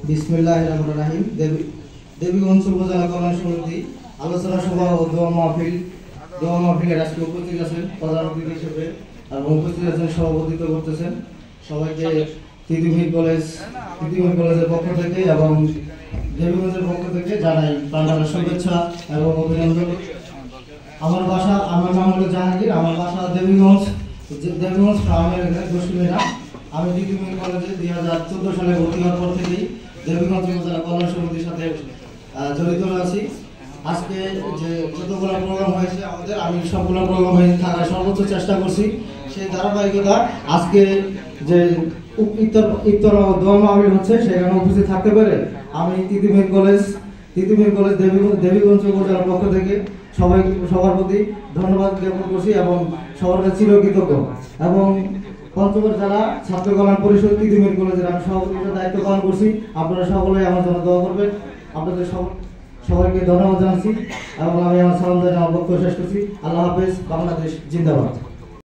বিসমিল্লাহির রহমানির রহিম। দেবীগঞ্জ উপজেলা কল্যাণ সমিতি আলোচনা সভা ও দোয়া মাহফিলের আজকে উপস্থিত আছেন প্রধান অতিথি হিসেবে এবং উপস্থিত আছেন সভাপতিত্ব করতেছেন সবাইকে তিতুমির কলেজের পক্ষ থেকে এবং দেবীগঞ্জের পক্ষ থেকে জানাই প্রাণঢালা শুভেচ্ছা এবং অভিনন্দন। আমার নাম হলো জাহাঙ্গীর, আমার বাসা দেবীগঞ্জ গ্রামের দক্ষিণেরা। আমি তিতুমির কলেজে 2014 সালে ভর্তি হওয়ার পর থেকেই দেবীগঞ্জ উপজেলা কল্যাণ সমিতির সাথে জড়িত আছি। আজকে যে যতগুলো প্রোগ্রাম হয়েছে আমাদের, আমি সবগুলো প্রোগ্রামে থাকার সর্বোচ্চ চেষ্টা করছি। সেই ধারাবাহিকতা আজকে যে ইফতার ও দোয়া মাহফিল হচ্ছে সেখানে উপস্থিত থাকতে পারে আমি তিতুমির কলেজ দেবীগঞ্জ উপজেলার পক্ষ থেকে সবার প্রতি ধন্যবাদ জ্ঞাপন করছি এবং সবার কাছে চিরকৃতজ্ঞ। এবং পঞ্চগড় জেলা ছাত্র কল্যাণ পরিষদ তিতুমির কলেজের আমি সভাপতির দায়িত্ব পালন করছি। আপনারা সকলে আমার জন্য দোয়া করবেন। আপনাদের সবাইকে ধন্যবাদ জানাচ্ছি এবং আমি আমার সালাম জানিয়ে আমার বক্তব্য শেষ করছি। আল্লাহ হাফেজ। বাংলাদেশ জিন্দাবাদ।